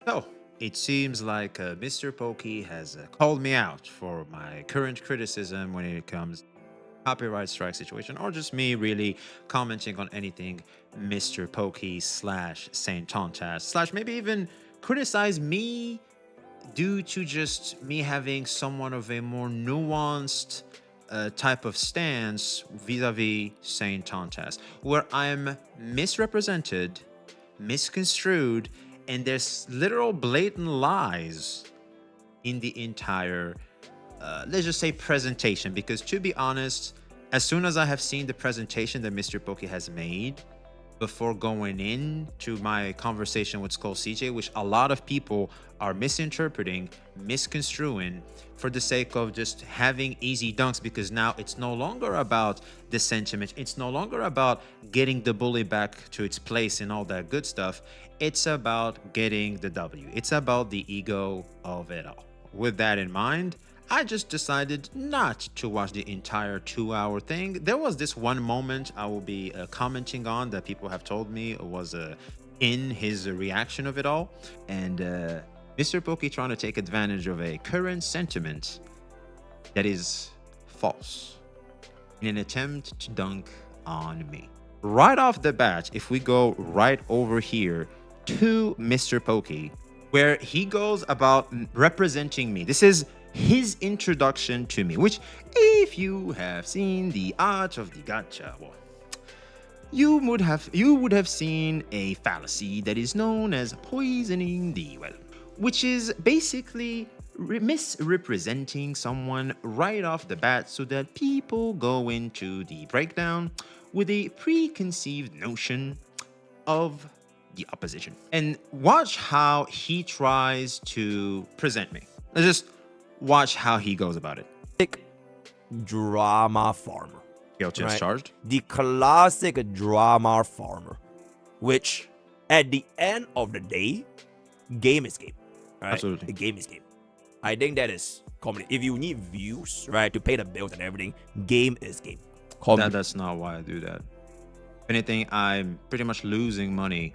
So, it seems like Mr. Pokey has called me out for my current criticism when it comes copyright strike situation, or just me really commenting on anything Mr. Pokey slash Saintontas slash maybe even criticize me due to just me having somewhat of a more nuanced type of stance vis-a-vis Saintontas, where I'm misrepresented, misconstrued, and there's literal blatant lies in the entire let's just say presentation. Because to be honest, as soon as I have seen the presentation that Mr. Pokey has made before going into my conversation with Skull CJ, which a lot of people are misinterpreting, misconstruing for the sake of just having easy dunks, because now it's no longer about the sentiment. It's no longer about getting the bully back to its place and all that good stuff. It's about getting the W. It's about the ego of it all. With that in mind, I just decided not to watch the entire 2-hour thing. There was this one moment I will be commenting on that people have told me was in his reaction of it all. And Mr. Pokey trying to take advantage of a current sentiment that is false in an attempt to dunk on me. Right off the bat, if we go right over here to Mr. Pokey, where he goes about representing me. This is his introduction to me, which if you have seen the art of the gacha, well, you would have seen a fallacy that is known as poisoning the well, which is basically misrepresenting someone right off the bat so that people go into the breakdown with a preconceived notion of the opposition. And watch how he tries to present me. Let's just watch how he goes about it. Drama farmer. Guilty as charged. The classic drama farmer, which at the end of the day, game is game. Right? Absolutely. The game is game. I think that is common. If you need views, right, to pay the bills and everything, game is game. That's not why I do that. If anything, I'm pretty much losing money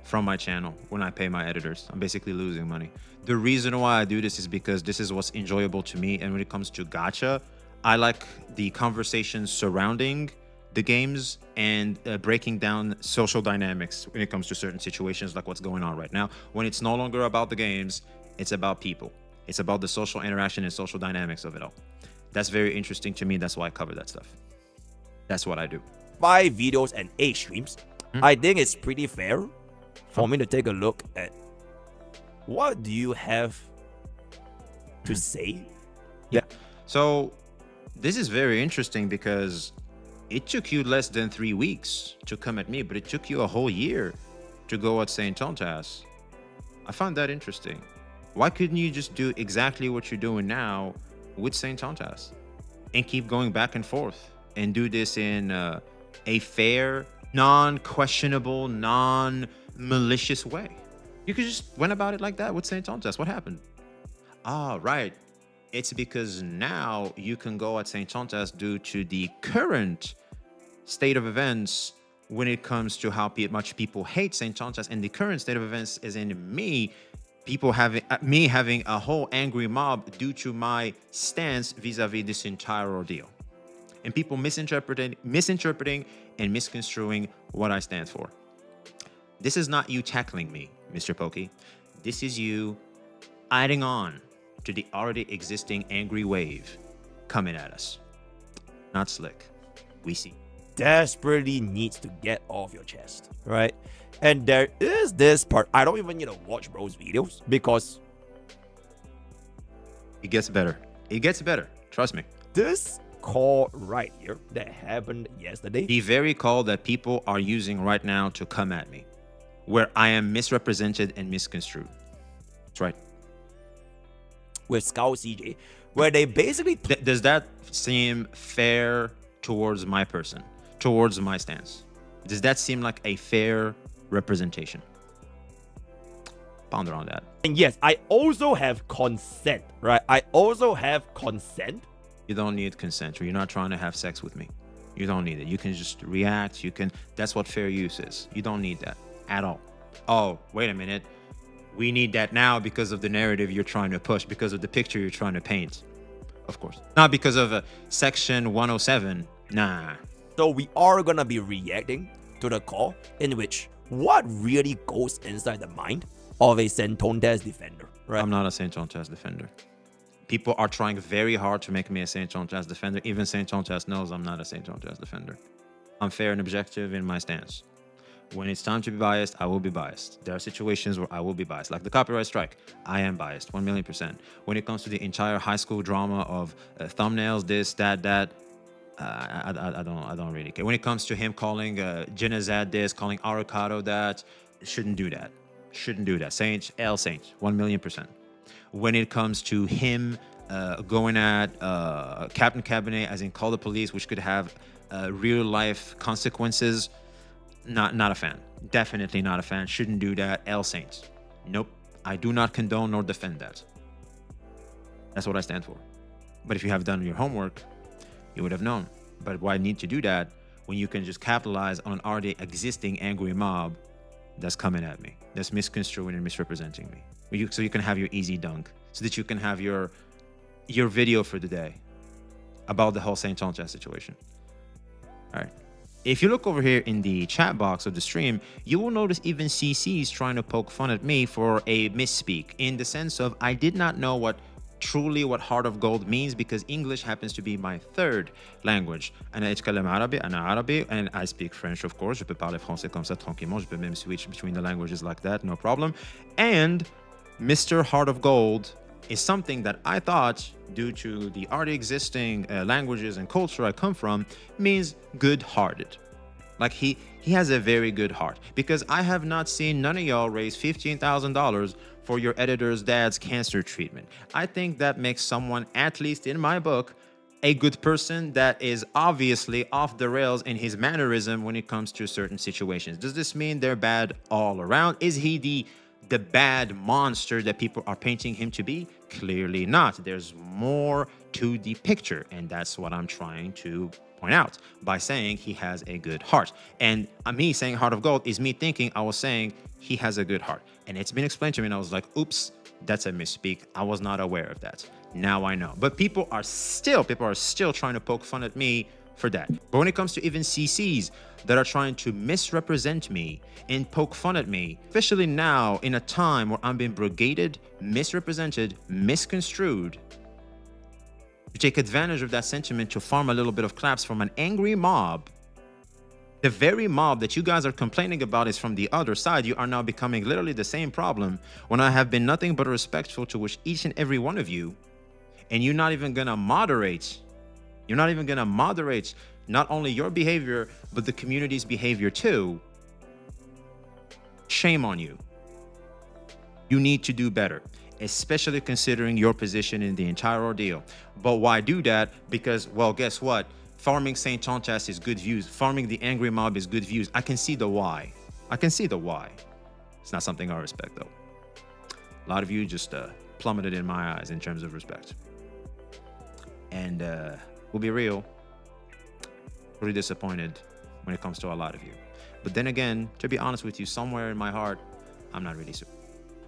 from my channel when I pay my editors. I'm basically losing money. The reason why I do this is because this is what's enjoyable to me. And when it comes to gacha, I like the conversations surrounding the games and breaking down social dynamics when it comes to certain situations like what's going on right now. When it's no longer about the games, it's about people. It's about the social interaction and social dynamics of it all. That's very interesting to me. That's why I cover that stuff. That's what I do. 5 videos and 8 streams. I think it's pretty fair for me to take a look at what do you have to say. Yeah. So this is very interesting because it took you less than 3 weeks to come at me, but it took you a whole year to go at Saintontas. I find that interesting. Why couldn't you just do exactly what you're doing now with Saintontas and keep going back and forth and do this in a fair, non-questionable, non-malicious way? You could just went about it like that with Saintontas. What happened? Ah, right. It's because now you can go at Saintontas due to the current state of events when it comes to how much people hate Saintontas, and the current state of events is in me having a whole angry mob due to my stance vis-a-vis this entire ordeal, and people misinterpreting and misconstruing what I stand for. This is not you tackling me, Mr. Pokey. This is you adding on to the already existing angry wave coming at us. Not slick. We see. Desperately needs to get off your chest, right? And there is this part. I don't even need to watch bro's videos because it gets better. It gets better. Trust me. This call right here that happened yesterday, the very call that people are using right now to come at me, where I am misrepresented and misconstrued. That's right. With Skull CJ, where they basically does that seem fair towards my person, towards my stance? Does that seem like a fair representation? Ponder on that. And yes, I also have consent, right? I also have consent. You don't need consent. You're not trying to have sex with me. You don't need it. You can just react. That's what fair use is. You don't need that at all. Oh, wait a minute. We need that now because of the narrative you're trying to push, because of the picture you're trying to paint. Of course. Not because of Section 107. Nah. So we are gonna be reacting to the call in which what really goes inside the mind of a Saintontas defender, right? I'm not a Saintontas defender. People are trying very hard to make me a Saintontas defender. Even Saintontas knows I'm not a Saintontas defender. I'm fair and objective in my stance. When it's time to be biased, I will be biased. There are situations where I will be biased, like the copyright strike. I am biased, 1,000,000%. When it comes to the entire high school drama of thumbnails, this, that, I don't really care. When it comes to him calling Genazad this, calling Aracado that, shouldn't do that. Shouldn't do that. Saint, 1,000,000%. When it comes to him going at Captain Cabinet, as in call the police, which could have real life consequences, not a fan. Definitely not a fan. Shouldn't do that. Saints. Nope. I do not condone nor defend that. That's what I stand for. But if you have done your homework, you would have known. But why need to do that when you can just capitalize on an already existing angry mob that's coming at me, that's misconstruing and misrepresenting me? So you can have your easy dunk, so that you can have your video for the day about the whole Saintontas situation. All right. If you look over here in the chat box of the stream, you will notice even CC's trying to poke fun at me for a misspeak, in the sense of I did not know what Heart of Gold means, because English happens to be my third language. أنا أتكلم عربي, أنا عربي, and I speak French, of course. Je peux parler français comme ça tranquillement. Je peux même switch between the languages like that, no problem. And Mr. Heart of Gold is something that I thought, due to the already existing languages and culture I come from, means good-hearted. Like he has a very good heart, because I have not seen none of y'all raise $15,000 for your editor's dad's cancer treatment. I think that makes someone, at least in my book, a good person that is obviously off the rails in his mannerism when it comes to certain situations. Does this mean they're bad all around? Is he the bad monster that people are painting him to be? Clearly not. There's more to the picture, and that's what I'm trying to point out by saying he has a good heart. And me saying Heart of Gold is me thinking I was saying he has a good heart, and it's been explained to me, and I was like, oops, that's a misspeak. I was not aware of that. Now I know. But people are still trying to poke fun at me for that. But when it comes to even CCs that are trying to misrepresent me and poke fun at me, especially now in a time where I'm being brigaded, misrepresented, misconstrued, to take advantage of that sentiment to farm a little bit of claps from an angry mob, the very mob that you guys are complaining about is from the other side. You are now becoming literally the same problem, when I have been nothing but respectful to each and every one of you, and you're not even gonna moderate. You're not even gonna moderate not only your behavior, but the community's behavior too. Shame on you. You need to do better, especially considering your position in the entire ordeal. But why do that? Because, well, guess what? Farming Saintontas is good views. Farming the angry mob is good views. I can see the why. I can see the why. It's not something I respect, though. A lot of you just plummeted in my eyes in terms of respect. And we'll be real, pretty disappointed when it comes to a lot of you. But then again, to be honest with you, somewhere in my heart, I'm not really super.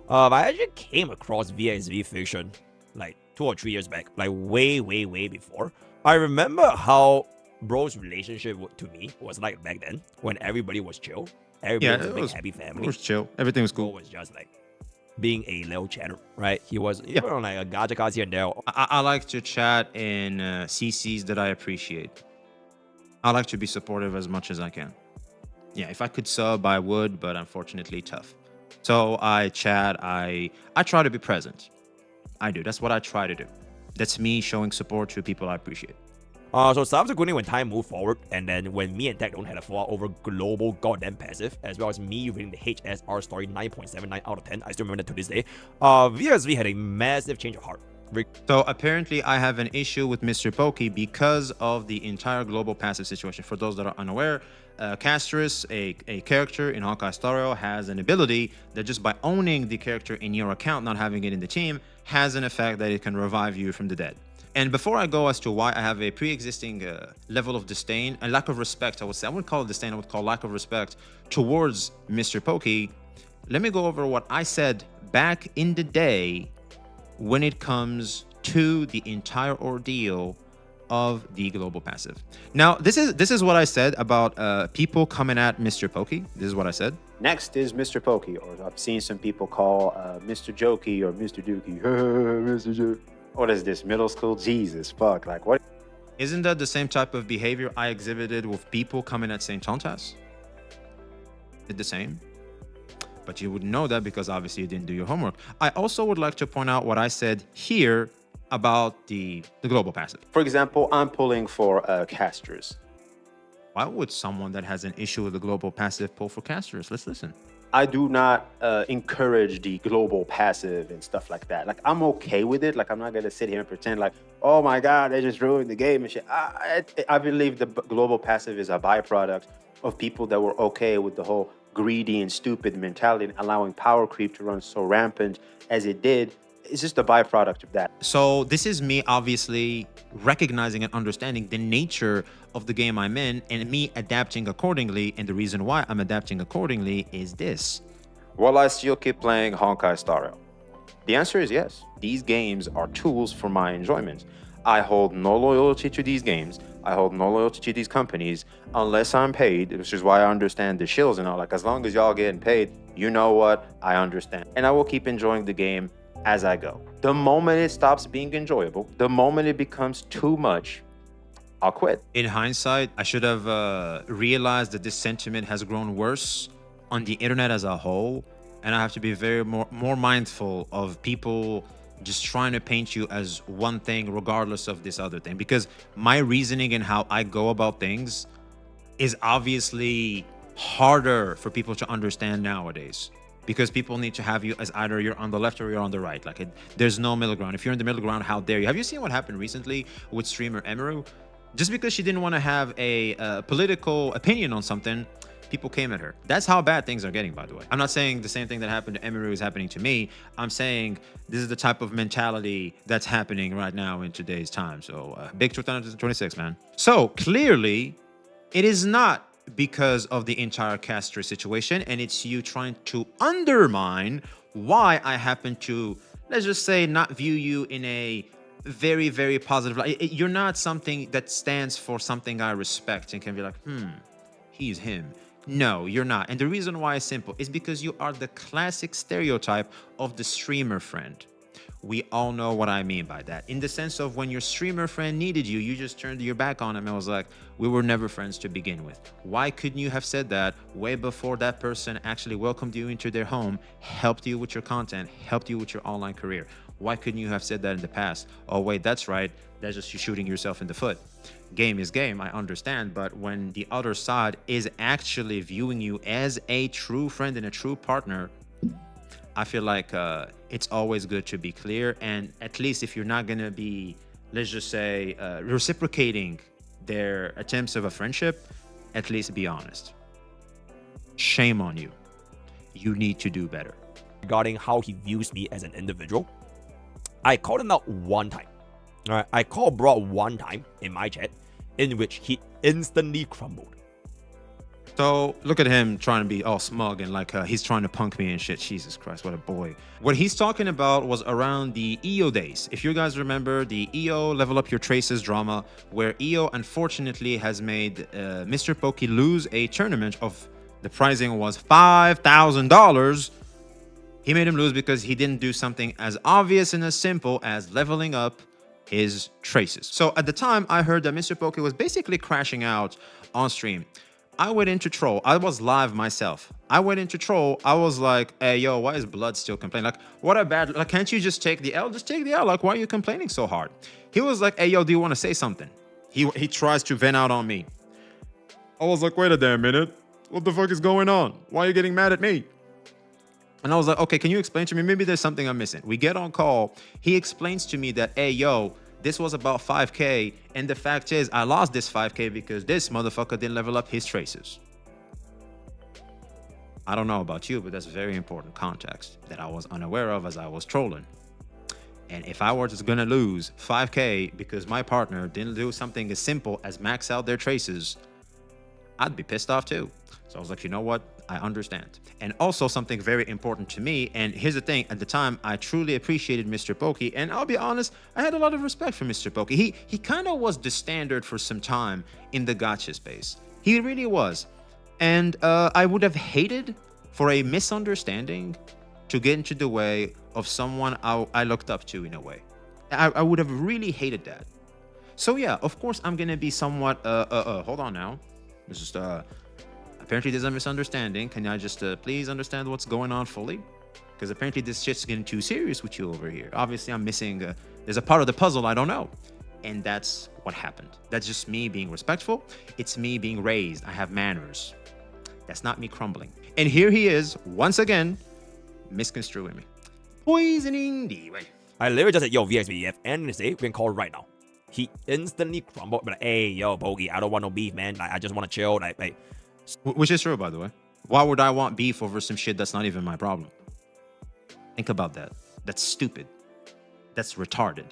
I actually came across VSV fiction like 2 or 3 years back, like way before. I remember how bro's relationship to me was like back then, when everybody was chill. Everybody was a big happy family. It was chill. Everything was cool. Bro was just like being a little chatter, right? He was on like a gacha cards here and there. I like to chat in CCs that I appreciate. I like to be supportive as much as I can. Yeah, if I could sub, I would, but unfortunately tough. So I chat, I try to be present. I do. That's what I try to do. That's me showing support to people I appreciate. So subsequently, when time moved forward, and then when me and Tech had a fallout over global goddamn passive, as well as me reading the HSR story 9.79 out of 10, I still remember that to this day, VSV had a massive change of heart. So apparently I have an issue with Mr. Pokey because of the entire global passive situation. For those that are unaware, Castris, a character in Hawkeye Stereo, has an ability that just by owning the character in your account, not having it in the team, has an effect that it can revive you from the dead. And before I go as to why I have a pre-existing level of disdain and lack of respect, I would say, I wouldn't call it disdain, I would call lack of respect towards Mr. Pokey, let me go over what I said back in the day when it comes to the entire ordeal of the global passive. Now, this is what I said about people coming at Mr. Pokey. This is what I said. Next is Mr. Pokey, or I've seen some people call Mr. Jokey or Mr. Dookie. Mr. Joke. What is this, middle school? Jesus, fuck, like what? Isn't that the same type of behavior I exhibited with people coming at Saintontas? Did the same? But you wouldn't know that because obviously you didn't do your homework. I also would like to point out what I said here about the global passive. For example, I'm pulling for casters. Why would someone that has an issue with the global passive pull for casters? Let's listen. I do not encourage the global passive and stuff like that. Like, I'm okay with it. Like, I'm not going to sit here and pretend like, oh my God, they just ruined the game and shit. I believe the global passive is a byproduct of people that were okay with the whole greedy and stupid mentality and allowing power creep to run so rampant as it did. It's just a byproduct of that. So this is me obviously recognizing and understanding the nature of the game I'm in and me adapting accordingly. And the reason why I'm adapting accordingly is this. Will I still keep playing Honkai Star Rail? The answer is yes. These games are tools for my enjoyment. I hold no loyalty to these games. I hold no loyalty to these companies unless I'm paid, which is why I understand the shills and all. Like, as long as y'all getting paid, you know what? I understand. And I will keep enjoying the game as I go. The moment it stops being enjoyable, the moment it becomes too much, I'll quit. In hindsight, I should have realized that this sentiment has grown worse on the internet as a whole. And I have to be more mindful of people just trying to paint you as one thing regardless of this other thing, because my reasoning and how I go about things is obviously harder for people to understand nowadays, because people need to have you as either you're on the left or you're on the right. Like, there's no middle ground. If you're in the middle ground, how dare you? Have you seen what happened recently with streamer Emiru? Just because she didn't want to have a political opinion on something, people came at her. That's how bad things are getting, by the way. I'm not saying the same thing that happened to Emiru is happening to me. I'm saying this is the type of mentality that's happening right now in today's time. So big 2026, man. So clearly, it is not because of the entire caster situation, and it's you trying to undermine why I happen to, let's just say, not view you in a very, very positive light. You're not something that stands for something I respect and can be like, he's him. No, you're not. And the reason why is simple. Is because you are the classic stereotype of the streamer friend. We all know what I mean by that. In the sense of when your streamer friend needed you, you just turned your back on him and was like, we were never friends to begin with. Why couldn't you have said that way before that person actually welcomed you into their home, helped you with your content, helped you with your online career? Why couldn't you have said that in the past? Oh, wait, that's right. That's just you shooting yourself in the foot. Game is game, I understand. But when the other side is actually viewing you as a true friend and a true partner, I feel like it's always good to be clear. And at least if you're not going to be, let's just say, reciprocating their attempts of a friendship, at least be honest. Shame on you. You need to do better. Regarding how he views me as an individual, I called him out one time. All right, I called bro one time in my chat, in which he instantly crumbled. So look at him trying to be all smug and like he's trying to punk me and shit. Jesus Christ, what a boy. What he's talking about was around the EO days. If you guys remember the EO Level Up Your Traces drama, where EO unfortunately has made Mr. Pokey lose a tournament of, the pricing was $5,000. He made him lose because he didn't do something as obvious and as simple as leveling up his traces. So at the time, I heard that Mr. Pokey was basically crashing out on stream. I went into troll. I was live myself. I went into troll. I was like, hey, yo, why is Blood still complaining? Like, what a bad, like, can't you just take the L? Just take the L. Like, why are you complaining so hard? He was like, hey, yo, do you want to say something? He tries to vent out on me. I was like, wait a damn minute. What the fuck is going on? Why are you getting mad at me? And I was like, okay, can you explain to me? Maybe there's something I'm missing. We get on call. He explains to me that, hey, yo, this was about 5K. And the fact is, I lost this 5K because this motherfucker didn't level up his traces. I don't know about you, but that's very important context that I was unaware of as I was trolling. And if I were just gonna lose 5K because my partner didn't do something as simple as max out their traces, I'd be pissed off too. So I was like, you know what? I understand. And also something very important to me, and here's the thing, at the time, I truly appreciated Mr. Pokey, and I'll be honest, I had a lot of respect for Mr. Pokey. He kind of was the standard for some time in the gacha space. He really was. And I would have hated for a misunderstanding to get into the way of someone I looked up to in a way. I would have really hated that. So yeah, of course, I'm going to be somewhat, hold on now. It's just, apparently there's a misunderstanding. Can I just please understand what's going on fully? Because apparently this shit's getting too serious with you over here. Obviously, I'm missing, there's a part of the puzzle I don't know. And that's what happened. That's just me being respectful. It's me being raised. I have manners. That's not me crumbling. And here he is, once again, misconstruing me. Poisoning the way. I literally just said, yo, VXV, you have anything to say, we can call right now. He instantly crumbled, like, hey, yo, Pokey, I don't want no beef, man. Like, I just want to chill. Like, which is true, by the way. Why would I want beef over some shit that's not even my problem? Think about that. That's stupid. That's retarded.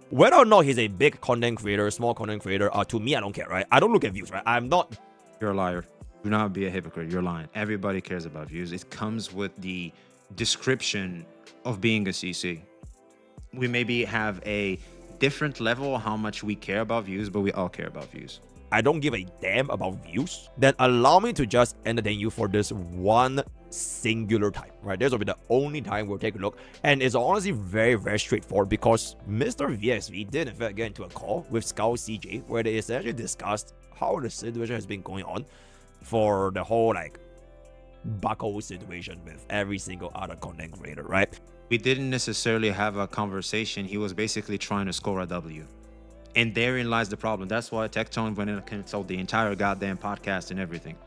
Whether or not he's a big content creator, small content creator, to me, I don't care, right? I don't look at views, right? I'm not. You're a liar. Do not be a hypocrite. You're lying. Everybody cares about views. It comes with the description of being a CC. We maybe have a different level how much we care about views, but we all care about views. I don't give a damn about views. Then allow me to just entertain you for this one singular time, right? This will be the only time we'll take a look. And it's honestly very, very straightforward because Mr. VXV did in fact get into a call with Scout CJ where they essentially discussed how the situation has been going on for the whole like buckle situation with every single other content creator, right? We didn't necessarily have a conversation. He was basically trying to score a W. And therein lies the problem. That's why Tectone went in and canceled the entire goddamn podcast and everything.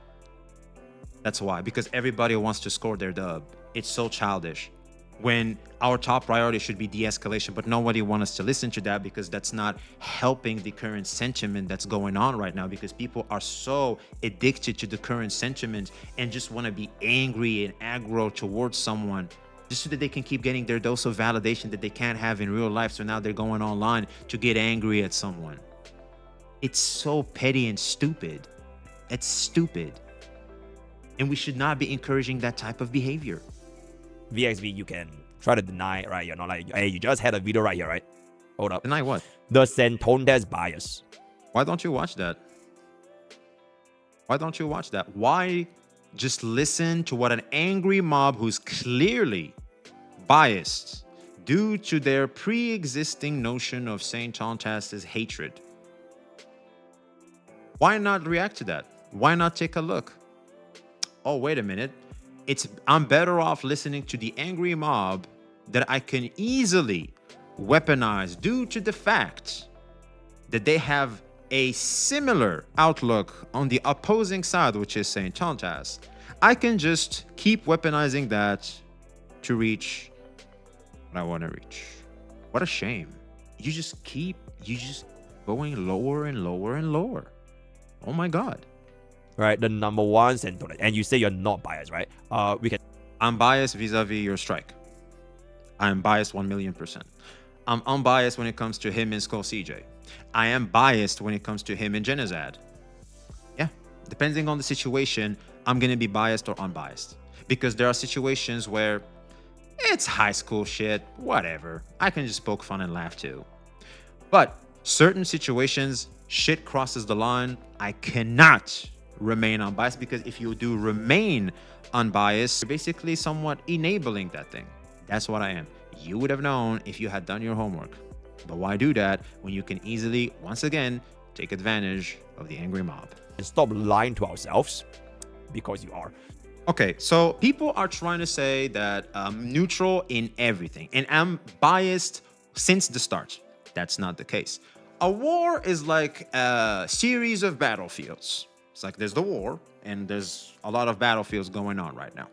That's why. Because everybody wants to score their dub. It's so childish. When our top priority should be de-escalation, but nobody wants us to listen to that because that's not helping the current sentiment that's going on right now, because people are so addicted to the current sentiment and just want to be angry and aggro towards someone just so that they can keep getting their dose of validation that they can't have in real life. So now they're going online to get angry at someone. It's so petty and stupid. It's stupid. And we should not be encouraging that type of behavior. VXV, you can try to deny it, right? You're not like, hey, you just had a video right here, right? Hold up. Deny what? The Saintontas bias. Why don't you watch that? Why don't you watch that? Why just listen to what an angry mob who's clearly biased due to their pre-existing notion of Saintontas' hatred? Why not react to that? Why not take a look? Oh, wait a minute. I'm better off listening to the angry mob that I can easily weaponize due to the fact that they have a similar outlook on the opposing side, which is Saintontas. I can just keep weaponizing that to reach what I want to reach. What a shame. You just going lower and lower and lower. Oh my God. Right, the number one Saintontas. And you say you're not biased, right? I'm biased vis-a-vis your strike. I'm biased 1,000,000%. I'm unbiased when it comes to him and Skull CJ. I am biased when it comes to him and Genizad. Yeah, depending on the situation, I'm going to be biased or unbiased. Because there are situations where it's high school shit, whatever. I can just poke fun and laugh too. But certain situations, shit crosses the line. I cannot remain unbiased, because if you do remain unbiased, you're basically somewhat enabling that thing. That's what I am. You would have known if you had done your homework. But why do that when you can easily, once again, take advantage of the angry mob? And stop lying to ourselves, because you are. Okay, so people are trying to say that I'm neutral in everything and I'm biased since the start. That's not the case. A war is like a series of battlefields. It's like there's the war and there's a lot of battlefields going on right now.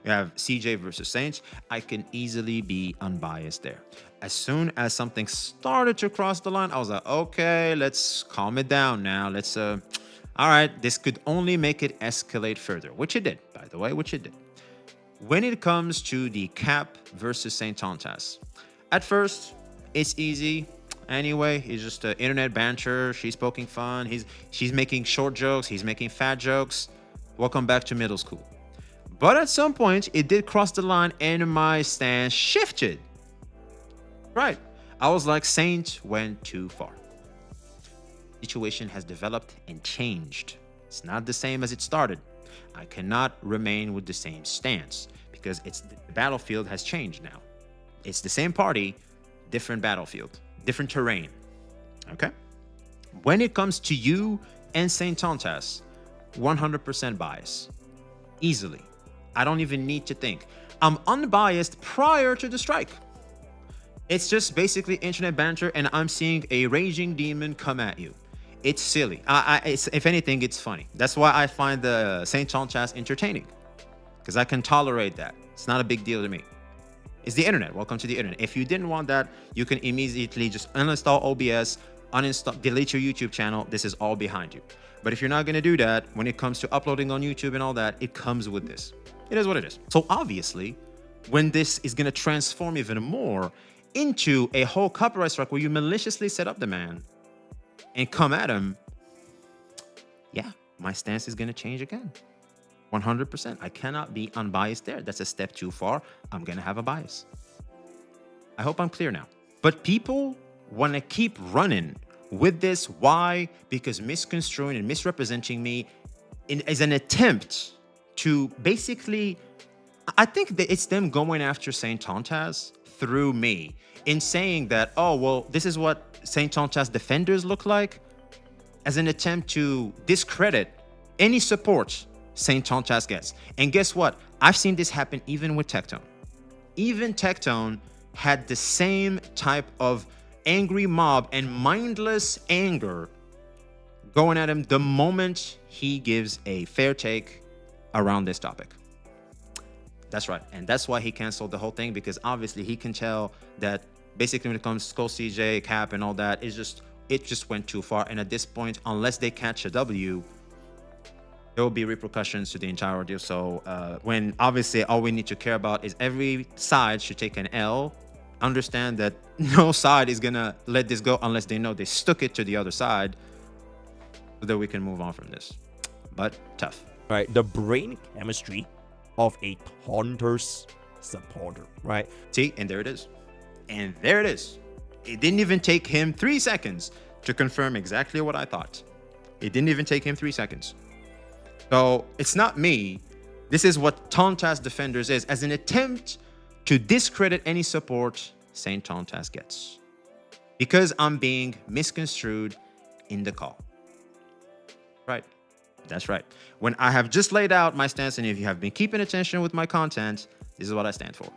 We have CJ versus Saints. I can easily be unbiased there. As soon as something started to cross the line, I was like, okay, let's calm it down now. Let's, all right, this could only make it escalate further, which it did, by the way, which it did. When it comes to the Cap versus Saintontas, at first, it's easy. Anyway, it's just internet banter. She's poking fun. She's making short jokes. He's making fat jokes. Welcome back to middle school. But at some point, it did cross the line and my stance shifted. Right. I was like, Saint went too far. Situation has developed and changed. It's not the same as it started. I cannot remain with the same stance because the battlefield has changed now. It's the same party, different battlefield, different terrain. Okay? When it comes to you and Saintontas, 100% bias. Easily. I don't even need to think. I'm unbiased prior to the strike. It's just basically internet banter, and I'm seeing a raging demon come at you. It's silly. If anything, it's funny. That's why I find the Saintontas entertaining, because I can tolerate that. It's not a big deal to me. It's the internet. Welcome to the internet. If you didn't want that, you can immediately just uninstall OBS, uninstall, delete your YouTube channel. This is all behind you. But if you're not going to do that, when it comes to uploading on YouTube and all that, it comes with this. It is what it is. So obviously, when this is going to transform even more into a whole copyright strike where you maliciously set up the man and come at him, yeah, my stance is going to change again. 100%. I cannot be unbiased there. That's a step too far. I'm going to have a bias. I hope I'm clear now. But people want to keep running with this. Why? Because misconstruing and misrepresenting me is an attempt to basically, I think that it's them going after Saintontas through me in saying that, oh, well, this is what Saintontas defenders look like, as an attempt to discredit any support Saintontas gets. And guess what? I've seen this happen even with Tectone. Even Tectone had the same type of angry mob and mindless anger going at him the moment he gives a fair take around this topic. That's right. And that's why he canceled the whole thing, because obviously he can tell that basically when it comes to Skull CJ, Cap, and all that, it just went too far. And at this point, unless they catch a W, there will be repercussions to the entire ordeal. So when obviously all we need to care about is every side should take an L, understand that no side is going to let this go unless they know they stuck it to the other side, so that we can move on from this. But tough. Right, the brain chemistry of a Taunter's supporter, right? See, and there it is. And there it is. It didn't even take him 3 seconds to confirm exactly what I thought. It didn't even take him 3 seconds. So it's not me. This is what Tauntas Defenders is, as an attempt to discredit any support Saintontas gets, because I'm being misconstrued in the call. Right. That's right. When I have just laid out my stance, and if you have been keeping attention with my content, this is what I stand for.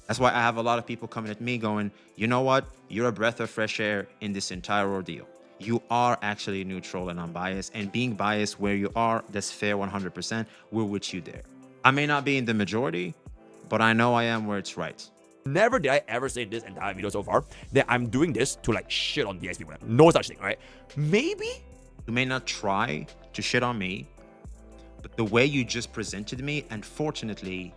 That's why I have a lot of people coming at me going, you know what? You're a breath of fresh air in this entire ordeal. You are actually neutral and unbiased, and being biased where you are, that's fair 100%. We're with you there. I may not be in the majority, but I know I am where it's right. Never did I ever say in this entire video so far that I'm doing this to like shit on DSP. No such thing, right? Maybe you may not try to shit on me, but the way you just presented me, unfortunately,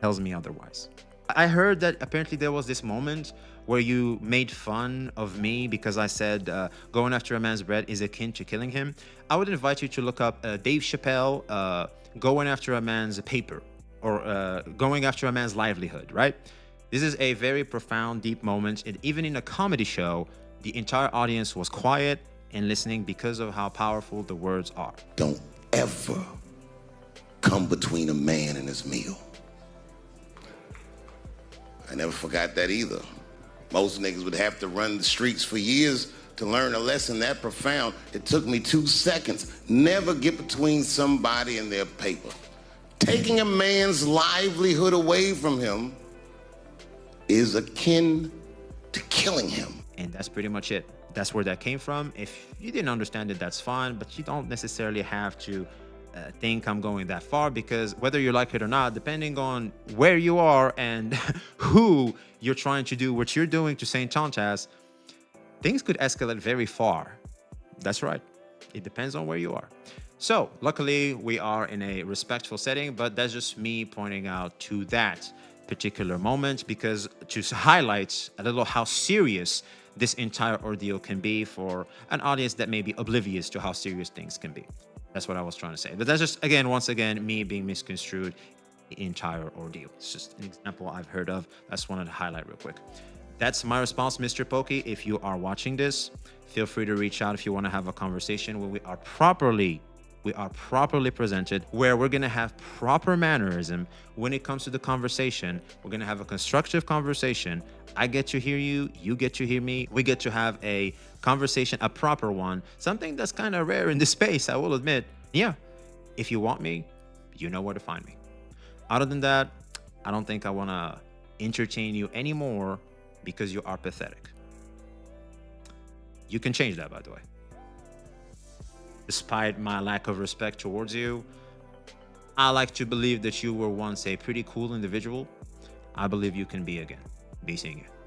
tells me otherwise. I heard that apparently there was this moment where you made fun of me because I said going after a man's bread is akin to killing him. I would invite you to look up Dave Chappelle going after a man's paper, or going after a man's livelihood, right? This is a very profound, deep moment. And even in a comedy show, the entire audience was quiet and listening because of how powerful the words are. Don't ever come between a man and his meal. I never forgot that either. Most niggas would have to run the streets for years to learn a lesson that profound. It took me 2 seconds. Never get between somebody and their paper. Taking a man's livelihood away from him is akin to killing him. And that's pretty much it. That's where that came from. If you didn't understand it, that's fine, but you don't necessarily have to think I'm going that far, because whether you like it or not, depending on where you are and who you're trying to do what you're doing to Saintontas, things could escalate very far. That's right. It depends on where you are. So luckily we are in a respectful setting, but that's just me pointing out to that particular moment, because to highlight a little how serious this entire ordeal can be for an audience that may be oblivious to how serious things can be. That's what I was trying to say. But that's just, again, once again, me being misconstrued the entire ordeal. It's just an example I've heard of. I just wanted to highlight real quick. That's my response, Mr. Pokey. If you are watching this, feel free to reach out if you want to have a conversation where we are properly presented, where we're going to have proper mannerism when it comes to the conversation. We're going to have a constructive conversation. I get to hear you, you get to hear me. We get to have a conversation, a proper one, something that's kind of rare in this space, I will admit. Yeah, if you want me, you know where to find me. Other than that, I don't think I want to entertain you anymore because you are pathetic. You can change that, by the way. Despite my lack of respect towards you, I like to believe that you were once a pretty cool individual. I believe you can be again. Be seeing you.